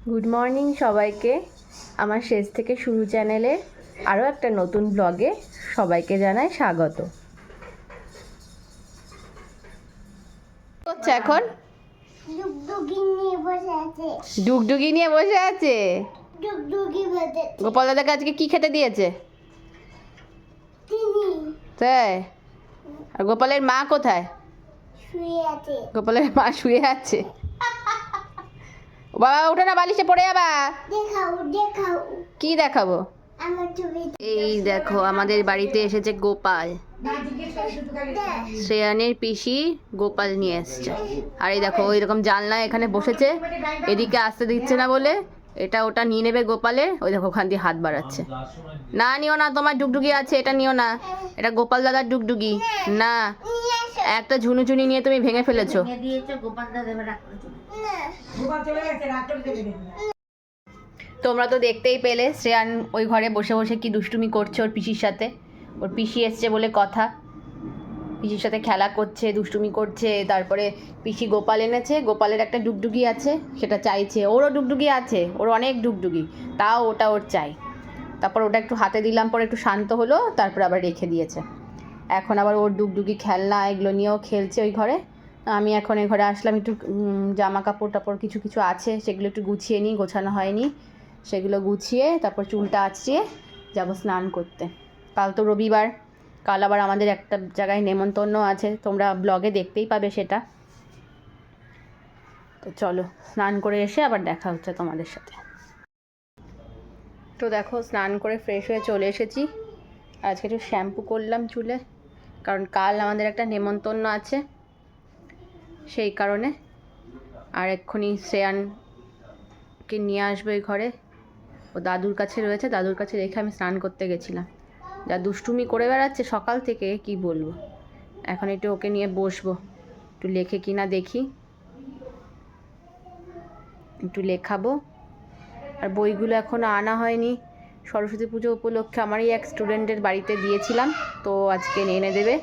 Good morning সবাইকে। আমার শেষ থেকে শুরু চ্যানেলে আরও একটা নতুন ব্লগে সবাইকে জানাই স্বাগত। হচ্ছে এখন ডুগডুগি নিয়ে বসে আছে। গোপাল দাদাকে আজকে কি খেতে দিয়েছে? তাই? আর গোপালের মা কোথায়? গোপালের মা শুয়ে আছে। বাবা ওঠে না, বালিশে পড়ে যাবা। কি দেখাবো? এই দেখো আমাদের বাড়িতে এসেছে গোপাল। শ্রেয়ানের পিসি গোপাল নিয়ে এসছে। আর এই দেখো ওই রকম জানলায় এখানে বসেছে, এদিকে আসতে দিচ্ছে না বলে এটা ওটা নিয়ে নেবে গোপালের। ওই দেখো ওখান দিয়ে হাত বাড়াচ্ছে। না নিও না, তোমার ডুগডুগি আছে, এটা নিও না, এটা গোপাল দাদার ডুগডুগি না। একটা ঝুনুঝুনি নিয়ে তুমি ভেঙে ফেলেছো। তোমরা তো দেখতেই পেলে শ্রেয়ান ওই ঘরে বসে বসে কি দুষ্টুমি করছে ওর পিসির সাথে। ওর পিসি এসছে বলে কথা, পিসির সাথে খেলা করছে, দুষ্টুমি করছে। তারপরে পিসি গোপাল এনেছে, গোপালের একটা ডুগডুগি আছে, সেটা চাইছে। ওরও ডুগডুগি আছে, ওর অনেক ডুগডুগি, তাও ওটা ওর চাই। তারপর ওটা একটু হাতে দিলাম, পরে একটু শান্ত হলো, তারপর আবার রেখে দিয়েছে। এখন আবার ওর ডুগডুগি খেলনা এগুলো নিয়েও খেলছে ওই ঘরে। আমি এখন এই ঘরে আসলাম, একটু জামা কাপড় টাপড় কিছু কিছু আছে, সেগুলো একটু গুছিয়ে নিই, গোছানো হয়নি, সেগুলো গুছিয়ে তারপর চুলটা আঁচড়িয়ে যাব স্নান করতে। কাল তো রবিবার, কাল আবার আমাদের একটা জায়গায় নেমন্তন্ন আছে, তোমরা ব্লগে দেখতেই পাবে সেটা। তো চলো স্নান করে এসে আবার দেখা হচ্ছে তোমাদের সাথে। তো দেখো স্নান করে ফ্রেশ হয়ে চলে এসেছি। আজকে একটু শ্যাম্পু করলাম চুলে, কারণ কাল আমাদের একটা নেমন্তন্ন আছে সেই কারণে। আর এক্ষুনি শ্রেয়ানকে নিয়ে আসবে ওই ঘরে, ও দাদুর কাছে রয়েছে, দাদুর কাছে রেখে আমি স্নান করতে গেছিলাম। যা দুষ্টুমি করে বেড়াচ্ছে সকাল থেকে কি বলবো। এখন একটু ওকে নিয়ে বসবো, একটু লেখে কিনা দেখি, একটু লেখাবো। আর বইগুলো এখনও আনা হয়নি। সরস্বতী পুজো উপলক্ষে আমারই এক স্টুডেন্টের বাড়িতে দিয়েছিলাম, তো আজকে এনে দেবে।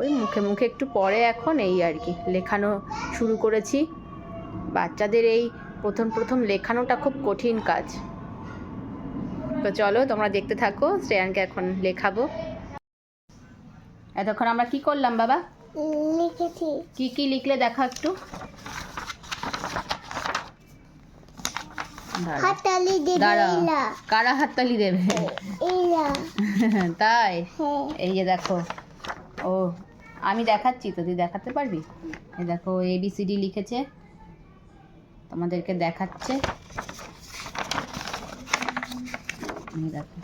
ওই মুখে মুখে একটু পড়ে এখন, এই আর কি লেখানো শুরু করেছি। বাচ্চাদের এই প্রথম প্রথম লেখানোটা খুব কঠিন কাজ। তো চলো তোমরা দেখতে থাকো, শ্রেয়ানকে এখন লেখাবো। এতক্ষণ আমরা কি করলাম বাবা? লিখেছি। কি কি লিখলে দেখা একটু। দাঁড়াও, কারা হাততালি দেবে? তাই? এই যে দেখো, ও আমি দেখাচ্ছি তো, তুই দেখাতে পারবি? এই দেখো ABCD লিখেছে, তোমাদেরকে দেখাচ্ছে। দেখো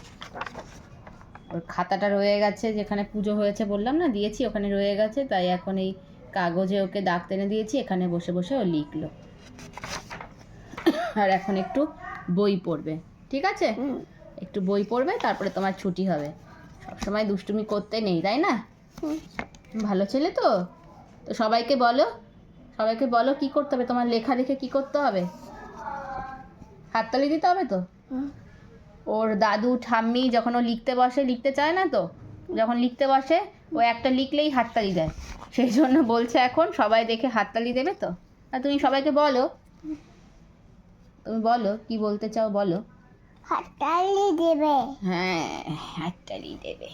ওর খাতাটা রয়ে গেছে, যেখানে পুজো হয়েছে বললাম না দিয়েছি, ওখানে রয়ে গেছে, তাই এখন এই কাগজে ওকে দাগ টেনে দিয়েছি, এখানে বসে বসে ও লিখলো। আর এখন একটু বই পড়বে, ঠিক আছে? একটু বই পড়বে, তারপরে তোমার ছুটি হবে। সবসময় দুষ্টুমি করতে নেই, তাই না? ভালো ছেলে তো। তো সবাইকে বলো, সবাইকে বলো কি করতে হবে তোমার, লেখা দেখে কি করতে হবে? হাততালি দিতে হবে তো। ওর দাদু ঠাম্মি যখন ও লিখতে বসে, লিখতে চায় না তো, যখন লিখতে বসে ও একটা লিখলেই হাততালি দেয়, সেই জন্য বলছে এখন সবাই দেখে হাততালি দেবে তো। আর তুমি সবাইকে বলো, তুমি বলো কি বলতে চাও, বলো। হাততালি দেবে। হ্যাঁ হাততালি দেবে,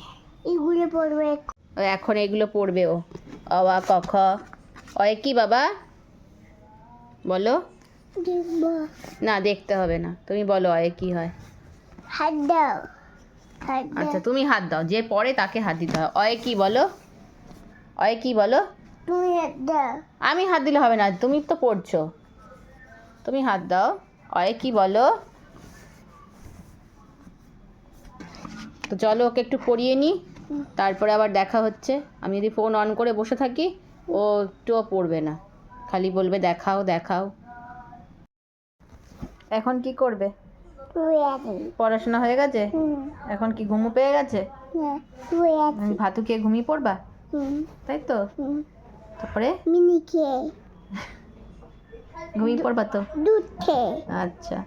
এগুলো পড়বে ও, এখন এগুলো পড়বে ও। অ আ ক খ। অয় কি বাবা বলো। না দেখতে হবে না, তুমি বলো অয় কি হয়। হাত দাও। আচ্ছা তুমি হাত দাও, যে পড়ে তাকে হাত দিতে হয়। অয় কি বলো, অয় কি বলো। তুমি হাত দাও। আমি হাত দিলে হবে না, তুমি তো পড়ছো, তুমি হাত দাও। অয় কি বলো। তো চলো ওকে একটু পড়িয়ে নিই, তারপরে আবার দেখা হচ্ছে। আমি যদি ফোন অন করে বসে থাকি ও একটুও পড়বে না, খালি বলবে দেখাও দেখাও। এখন কি করবে? পড়াশোনা হয়ে গেছে, এখন কি ঘুমু পেয়ে গেছে? ভাতু খেয়ে ঘুমিয়ে পড়বা, তাই তো? তারপরে ঘুমিয়ে পড়বা তো? দুধ খেয়ে। আচ্ছা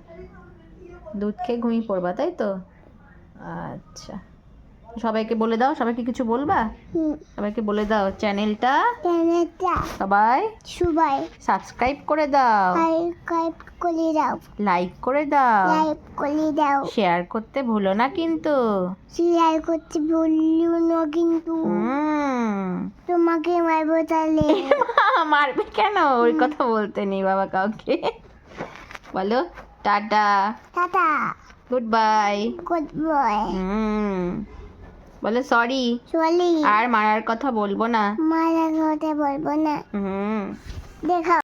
দুধ খেয়ে ঘুমিয়ে পড়বা, তাই তো? আচ্ছা সবাইকে বলে দাও, সবাইকে কিছু বলবা? সবাইকে বলে দাও চ্যানেলটা সবাই সবাই সাবস্ক্রাইব করে দাও, সাবস্ক্রাইব করে দাও, লাইক করে দাও, লাইক করে দাও, শেয়ার করতে ভুলো না কিন্তু। শেয়ার করতে ভুলিও না কিন্তু। তোমাকে মারবো তাহলে। মারবে কেন? ওই কথা বলতে নেই বাবা কাউকে। বলো tata, tata, good bye, good bye, বলো সরি, চলি, আর মারার কথা বলবো না। মারা কথা বলবো না। হুম দেখাও।